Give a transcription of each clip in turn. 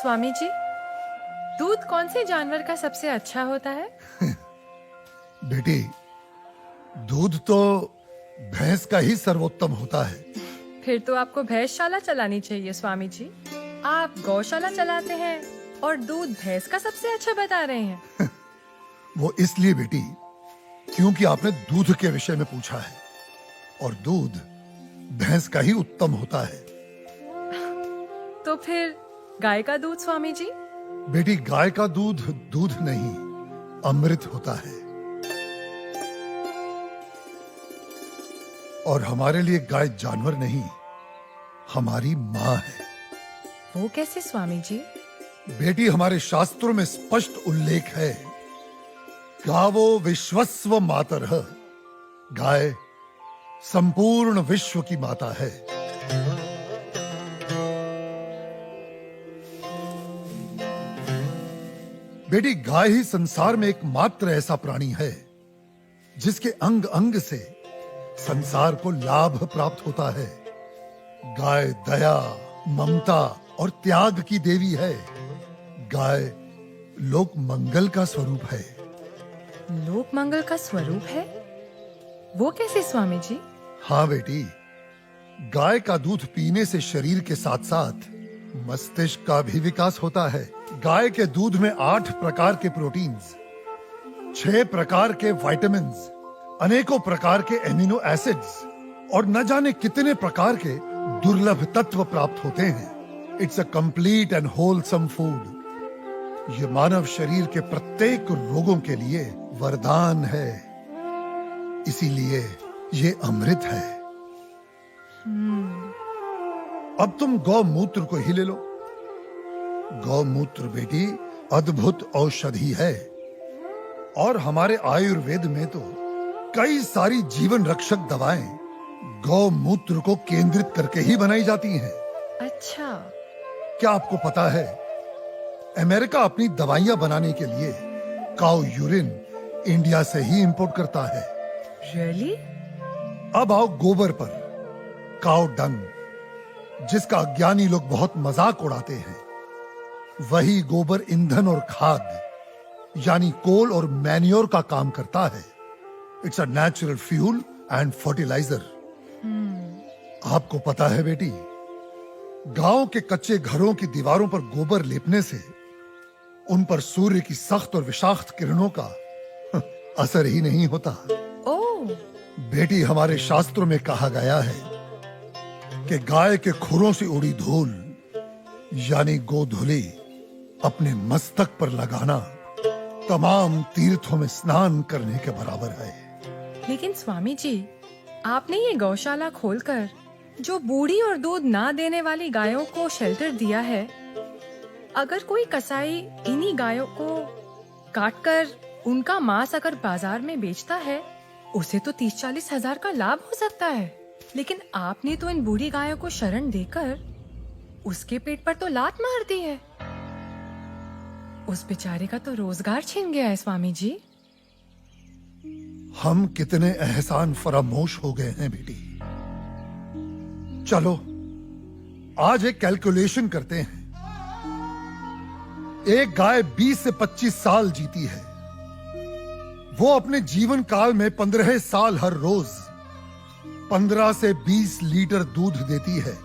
स्वामी जी, दूध कौन से जानवर का सबसे अच्छा होता है? बेटी, दूध तो भैंस का ही सर्वोत्तम होता है। फिर तो आपको भैंसशाला चलानी चाहिए स्वामी जी। आप गौशाला चलाते हैं और दूध भैंस का सबसे अच्छा बता रहे हैं। वो इसलिए बेटी, क्योंकि आपने दूध के विषय में पूछा है और दूध भैंस का ही उत्तम होता है। तो फिर गाय का दूध स्वामी जी? बेटी, गाय का दूध दूध नहीं, अमृत होता है। और हमारे लिए गाय जानवर नहीं, हमारी माँ है। वो कैसे स्वामी जी? बेटी, हमारे शास्त्रों में स्पष्ट उल्लेख है, गावो विश्वस्व मातरः, गाय संपूर्ण विश्व की माता है। बेटी, गाय ही संसार में एकमात्र ऐसा प्राणी है जिसके अंग अंग से संसार को लाभ प्राप्त होता है। गाय दया, ममता और त्याग की देवी है। गाय लोक मंगल का स्वरूप है। लोक मंगल का स्वरूप है? वो कैसे स्वामी जी? हाँ बेटी, गाय का दूध पीने से शरीर के साथ साथ मस्तिष्क का भी विकास होता है। गाय के दूध में 8 प्रकार के प्रोटीन्स, 6 प्रकार के विटामिन्स, अनेकों प्रकार के एमिनो एसिड्स और न जाने कितने प्रकार के दुर्लभ तत्व प्राप्त होते हैं। It's a complete and wholesome food. ये मानव शरीर के प्रत्येक रोगों के लिए वरदान है। इसीलिए ये अमृत है। अब तुम गौमूत्र को ही ले लो। गौमूत्र बेटी अद्भुत औषधि है और हमारे आयुर्वेद में तो कई सारी जीवन रक्षक दवाएं गौमूत्र को केंद्रित करके ही बनाई जाती हैं। अच्छा। क्या आपको पता है, अमेरिका अपनी दवाइयां बनाने के लिए काऊ यूरिन इंडिया से ही इंपोर्ट करता है। रियली? अब आओ गोबर पर। काऊ डंग, जिसका अज्ञानी लोग बहुत मजाक उड़ाते हैं, वही गोबर ईंधन और खाद यानी कोल और मैन्योर का काम करता है। It's a natural fuel and fertiliser. आपको पता है बेटी, गांव के कच्चे घरों की दीवारों पर गोबर लेपने से उन पर सूर्य की सख्त और विषाक्त किरणों का असर ही नहीं होता। ओह। बेटी, हमारे शास्त्रों में कहा गया है कि गाय के खुरों से उड़ी धूल यानी गोधूली अपने मस्तक पर लगाना तमाम तीर्थों में स्नान करने के बराबर है। लेकिन स्वामी जी, आपने ये गौशाला खोलकर जो बूढ़ी और दूध ना देने वाली गायों को शेल्टर दिया है, अगर कोई कसाई इन्हीं गायों को काटकर उनका मांस अगर बाजार में बेचता है, उसे तो 30-40 हजार का लाभ हो सकता है। लेकिन आपने तो इन बूढ़ी गायों को शरण देकर उसके पेट पर तो लात मार दी है। उस बेचारे का तो रोजगार छिन गया है स्वामी जी। हम कितने एहसान फरामोश हो गए हैं बेटी। चलो आज एक कैलकुलेशन करते हैं। एक गाय 20 से 25 साल जीती है। वो अपने जीवन काल में 15 साल हर रोज 15 से 20 लीटर दूध देती है।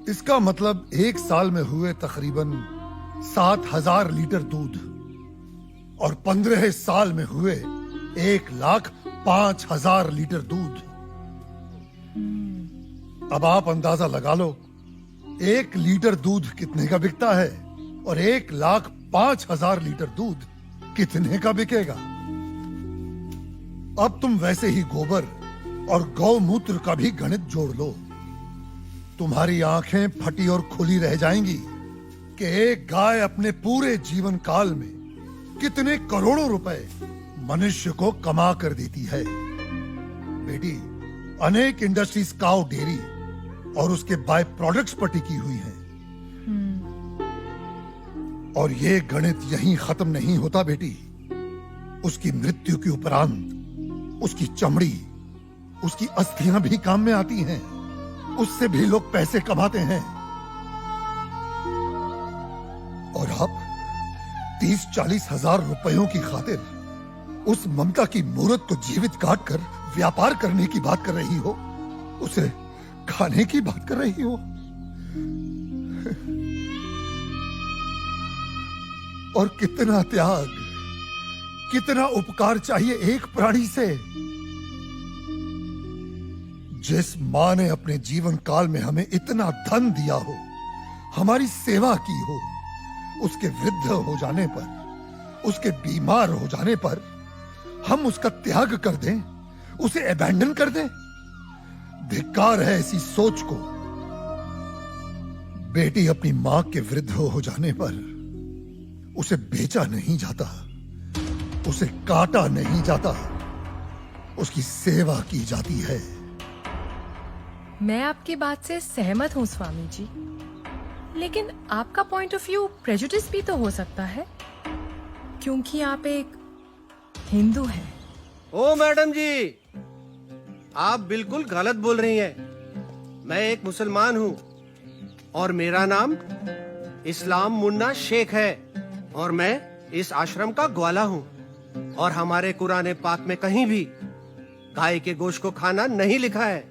इसका मतलब एक साल में हुए तकरीबन 7,000 लीटर दूध और 15 साल में हुए 1,05,000 लीटर दूध। अब आप अंदाजा लगा लो, 1 लीटर दूध कितने का बिकता है और 1,05,000 लीटर दूध कितने का बिकेगा। अब तुम वैसे ही गोबर और गौमूत्र का भी गणित जोड़ लो। तुम्हारी आंखें फटी और खुली रह जाएंगी कि एक गाय अपने पूरे जीवन काल में कितने करोड़ों रुपए मनुष्य को कमा कर देती है। बेटी, अनेक इंडस्ट्रीज काऊ डेयरी और उसके बाय प्रोडक्ट्स पर टिकी हुई हैं। और ये गणित यहीं खत्म नहीं होता बेटी। उसकी मृत्यु के उपरांत उसकी चमड़ी, उसकी अस्थियां भी काम में आती हैं। उससे भी लोग पैसे कमाते हैं। और आप 30-40 हजार रुपयों की खातिर उस ममता की मूर्त को जीवित काट कर व्यापार करने की बात कर रही हो, उसे खाने की बात कर रही हो। और कितना त्याग, कितना उपकार चाहिए एक प्राणी से। जिस मां ने अपने जीवन काल में हमें इतना धन दिया हो, हमारी सेवा की हो, उसके वृद्ध हो जाने पर, उसके बीमार हो जाने पर हम उसका त्याग कर दें, उसे अबैंडन कर दें। धिक्कार है ऐसी सोच को। बेटी अपनी मां के वृद्ध हो जाने पर उसे बेचा नहीं जाता, उसे काटा नहीं जाता, उसकी सेवा की जाती है। मैं आपकी बात से सहमत हूँ स्वामी जी, लेकिन आपका पॉइंट ऑफ व्यू प्रेजुडिस भी तो हो सकता है, क्योंकि आप एक हिंदू हैं। ओ मैडम जी, आप बिल्कुल गलत बोल रही हैं। मैं एक मुसलमान हूँ और मेरा नाम इस्लाम मुन्ना शेख है और मैं इस आश्रम का ग्वाला हूँ। और हमारे कुरान पाक में कहीं भी गाय के गोश्त को खाना नहीं लिखा है।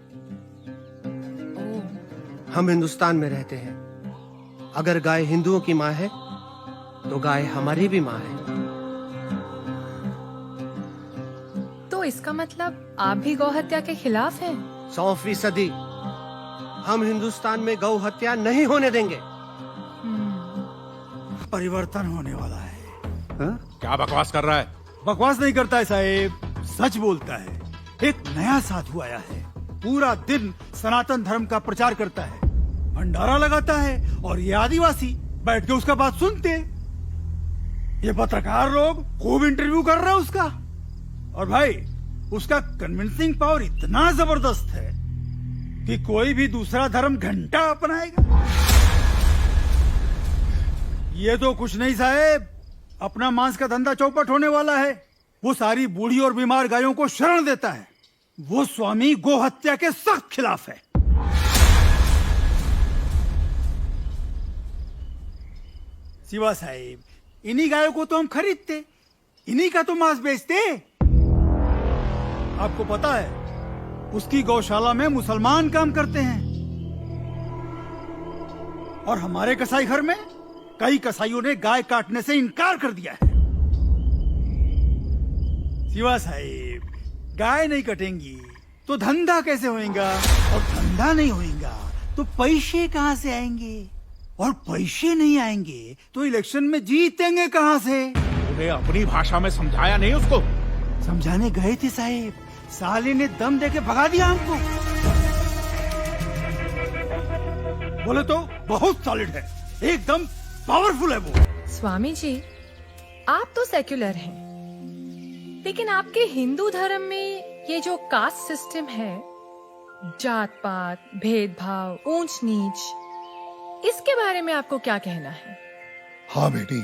हम हिंदुस्तान में रहते हैं। अगर गाय हिंदुओं की माँ है तो गाय हमारी भी माँ है। तो इसका मतलब आप भी गौ हत्या के खिलाफ हैं? 100%। हम हिंदुस्तान में गौ हत्या नहीं होने देंगे। परिवर्तन होने वाला है। हा? क्या बकवास कर रहा है? बकवास नहीं करता है साहेब, सच बोलता है। एक नया साधु आया है, पूरा दिन सनातन धर्म का प्रचार करता है, भंडारा लगाता है और ये आदिवासी बैठ के उसका बात सुनते। ये पत्रकार लोग खूब इंटरव्यू कर रहे हैं उसका। और भाई उसका कन्विंसिंग पावर इतना जबरदस्त है कि कोई भी दूसरा धर्म घंटा अपनाएगा। ये तो कुछ नहीं साहेब, अपना मांस का धंधा चौपट होने वाला है। वो सारी बूढ़ी और बीमार गायों को शरण देता है। वो स्वामी गो हत्या के सख्त खिलाफ है। शिवा साहिब, इन्हीं गायों को तो हम खरीदते, इन्हीं का तो मांस बेचते। आपको पता है उसकी गौशाला में मुसलमान काम करते हैं और हमारे कसाई घर में कई कसाईयों ने गाय काटने से इनकार कर दिया है। शिवा साहिब, गाय नहीं कटेंगी तो धंधा कैसे होएगा, और धंधा नहीं होएगा तो पैसे कहां से आएंगे, और पैसे नहीं आएंगे तो इलेक्शन में जीतेंगे कहां से। तूने अपनी भाषा में समझाया नहीं उसको? समझाने गए थे साहिब, साले ने दम देके भगा दिया हमको। बोले तो बहुत सॉलिड है, एकदम पावरफुल है वो। स्वामी जी, आप तो सेक्युलर हैं, लेकिन आपके हिंदू धर्म में ये जो कास्ट सिस्टम है, जात पात, भेदभाव, ऊंच नीच, इसके बारे में आपको क्या कहना है? हाँ बेटी,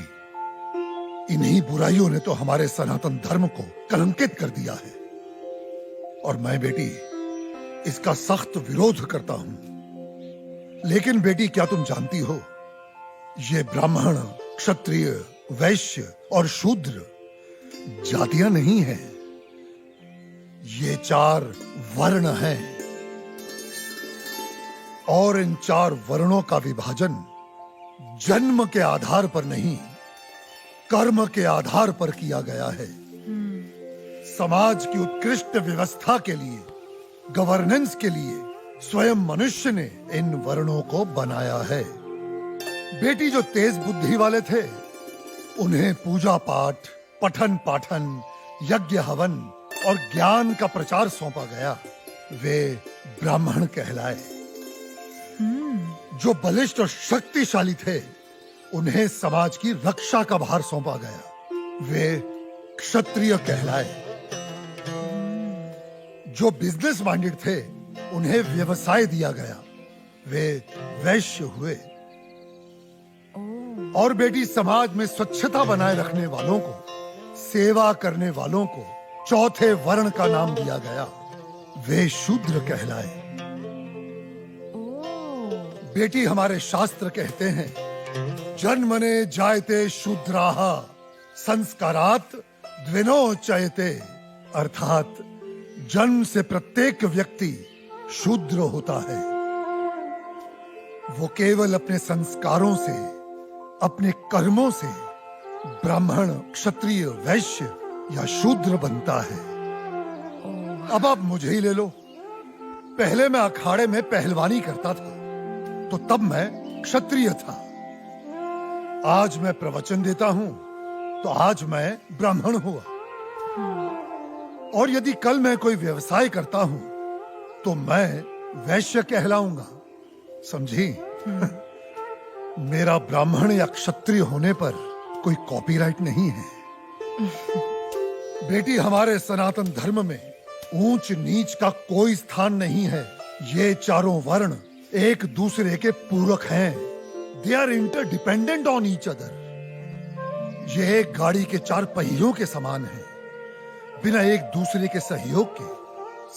इन्हीं बुराइयों ने तो हमारे सनातन धर्म को कलंकित कर दिया है और मैं बेटी इसका सख्त विरोध करता हूं। लेकिन बेटी, क्या तुम जानती हो, ये ब्राह्मण, क्षत्रिय, वैश्य और शूद्र जातियां नहीं हैं, ये 4 वर्ण हैं। और इन 4 वर्णों का विभाजन जन्म के आधार पर नहीं, कर्म के आधार पर किया गया है। समाज की उत्कृष्ट व्यवस्था के लिए, गवर्नेंस के लिए स्वयं मनुष्य ने इन वर्णों को बनाया है। बेटी, जो तेज बुद्धि वाले थे उन्हें पूजा पाठ, पठन पाठन, यज्ञ हवन और ज्ञान का प्रचार सौंपा गया, वे ब्राह्मण कहलाए। जो बलिष्ठ और शक्तिशाली थे उन्हें समाज की रक्षा का भार सौंपा गया, वे क्षत्रिय कहलाए। जो बिजनेस माइंडेड थे उन्हें व्यवसाय दिया गया, वे वैश्य हुए। और बेटी, समाज में स्वच्छता बनाए रखने वालों को, सेवा करने वालों को चौथे वर्ण का नाम दिया गया, वे शूद्र कहलाए। बेटी, हमारे शास्त्र कहते हैं जन्मने जायते शूद्राः संस्कारात् द्विनोच्यते, अर्थात जन्म से प्रत्येक व्यक्ति शूद्र होता है। वो केवल अपने संस्कारों से, अपने कर्मों से ब्राह्मण, क्षत्रिय, वैश्य या शूद्र बनता है। अब आप मुझे ही ले लो। पहले मैं अखाड़े में पहलवानी करता था, तो तब मैं क्षत्रिय था। आज मैं प्रवचन देता हूं, तो आज मैं ब्राह्मण हुआ। और यदि कल मैं कोई व्यवसाय करता हूं, तो मैं वैश्य कहलाऊंगा। समझी? मेरा ब्राह्मण या क्षत्रिय होने पर कोई कॉपीराइट नहीं है। बेटी, हमारे सनातन धर्म में ऊंच नीच का कोई स्थान नहीं है। ये चारों वर्ण एक दूसरे के पूरक हैं। They are interdependent on each other. ये एक गाड़ी के चार पहियों के समान है। बिना एक दूसरे के सहयोग के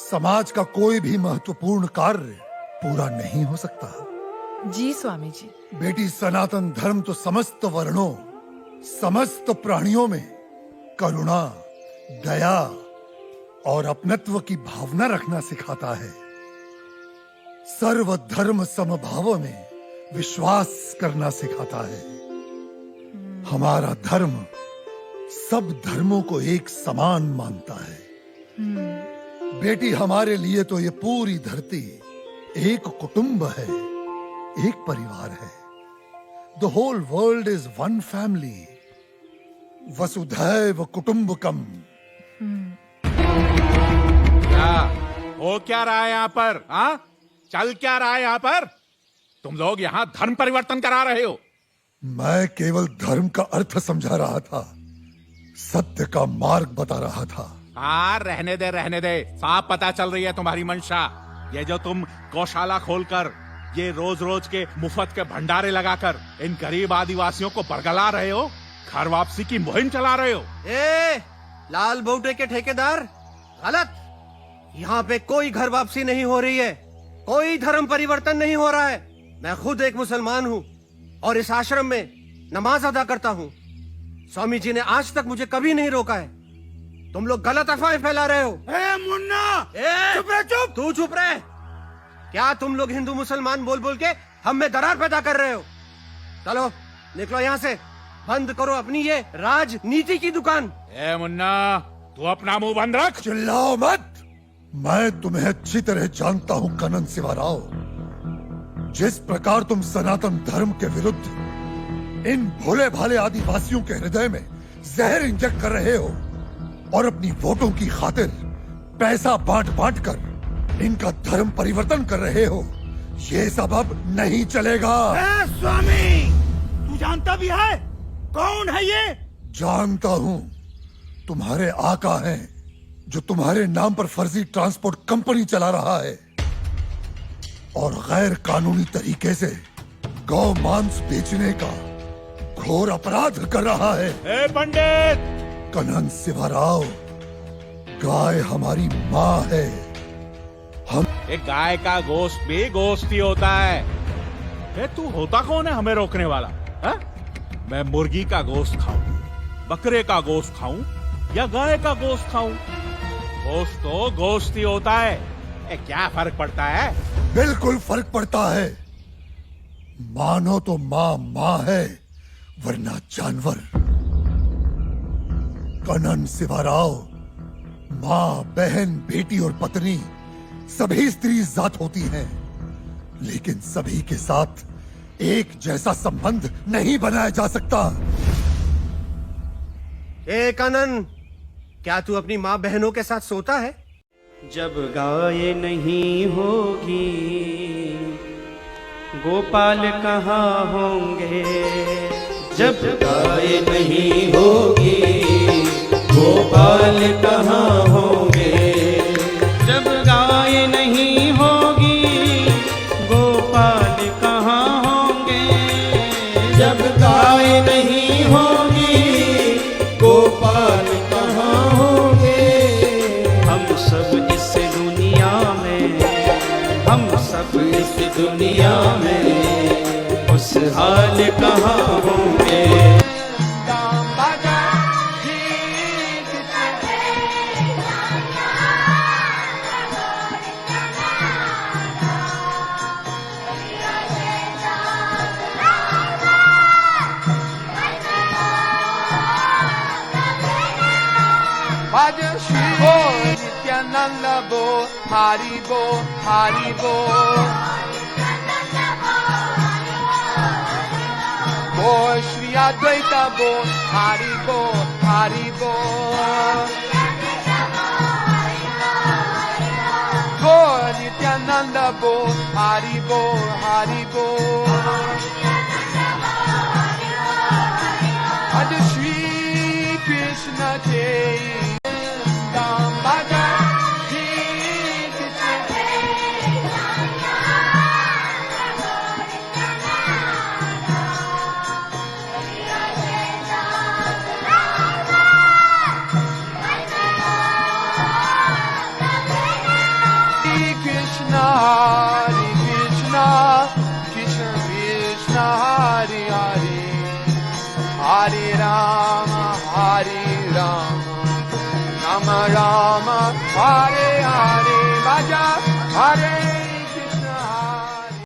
समाज का कोई भी महत्वपूर्ण कार्य पूरा नहीं हो सकता। जी स्वामी जी। बेटी, सनातन धर्म तो समस्त वर्णों, समस्त प्राणियों में करुणा, दया और अपनत्व की भावना रखना सिखाता है। सर्व धर्म समभाव में विश्वास करना सिखाता है। हमारा धर्म सब धर्मों को एक समान मानता है। बेटी, हमारे लिए तो ये पूरी धरती एक कुटुंब है, एक परिवार है। The whole world is one family. वसुधैव कुटुंबकम। क्या हो क्या रहा है यहाँ पर? हाँ, चल क्या रहा है यहाँ पर? तुम लोग यहाँ धर्म परिवर्तन करा रहे हो। मैं केवल धर्म का अर्थ समझा रहा था, सत्य का मार्ग बता रहा था। हाँ, रहने दे। साफ पता चल रही है तुम्हारी मंशा। ये जो तुम गौशाला खोलकर, ये रोज रोज के मुफ्त के भंडारे लगाकर इन गरीब आदिवासियों को बरगला रहे हो, घर वापसी की मुहिम चला रहे हो। ए, लाल बोटे के ठेकेदार, गलत। यहाँ पे कोई घर वापसी नहीं हो रही है, कोई धर्म परिवर्तन नहीं हो रहा है। मैं खुद एक मुसलमान हूँ और इस आश्रम में नमाज अदा करता हूँ। स्वामी जी ने आज तक मुझे कभी नहीं रोका है। तुम लोग गलत अफवाहें फैला रहे हो। ए मुन्ना, चुप रह, चुप। तू चुप रहे। क्या तुम लोग हिंदू मुसलमान बोल बोल के हम में दरार पैदा कर रहे हो? चलो निकलो यहाँ से, बंद करो अपनी ये राजनीति की दुकान। ए मुन्ना, तू अपना मुंह बंद रख। चिल्लाओ मत। मैं तुम्हें अच्छी तरह जानता हूँ कनन सिवाराव। जिस प्रकार तुम सनातन धर्म के विरुद्ध इन भोले भाले आदिवासियों के हृदय में जहर इंजेक्ट कर रहे हो और अपनी वोटों की खातिर पैसा बांट बांट कर इनका धर्म परिवर्तन कर रहे हो, ये सब अब नहीं चलेगा। स्वामी, तू जानता भी है कौन है ये? जानता हूँ। तुम्हारे आका हैं, जो तुम्हारे नाम पर फर्जी ट्रांसपोर्ट कंपनी चला रहा है और गैर कानूनी तरीके से गौ मांस बेचने का घोर अपराध कर रहा है। ए पंडित! कनन सिवाराव, गाय हमारी माँ है। हम एक गाय का गोश्त भी गोश्त ही होता है। ए, तू होता कौन है हमें रोकने वाला? है? मैं मुर्गी का गोश्त खाऊं, बकरे का गोश्त खाऊं या गाय का गोश्त खाऊं, गोश्त तो गोश्त ही होता है। ए, क्या फर्क पड़ता है? बिल्कुल फर्क पड़ता है। मानो तो माँ माँ है, वरना जानवर। कनन सिवाराव, माँ, बहन, बेटी और पत्नी सभी स्त्री जात होती हैं, लेकिन सभी के साथ एक जैसा संबंध नहीं बनाया जा सकता। ए कनन, क्या तू अपनी माँ बहनों के साथ सोता है? जब गाय नहीं होगी गोपाल कहाँ होंगे? जब गाय नहीं होगी गोपाल कहाँ होंगे? जब गाय नहीं होगी गोपाल कहाँ होंगे? जब गाय नहीं होगी गोपाल कहाँ होंगे? हम सब इस दुनिया में, हम सब इस दुनिया में उस हाल कहाँ आज श्री बोल नित्यानंद बोल हरि बोल हरि बोल बोल श्री अद्वैत बोल हरि बोल हरि बोल बोल नित्यानंद बोल हरि बोल हरि बोल आज श्री कृष्ण जय राम भजा Shri Krishna Hare Krishna, Krishna Krishna, Hare Hare, Hare Rama, Rama Rama, Hare Hare, Bhaja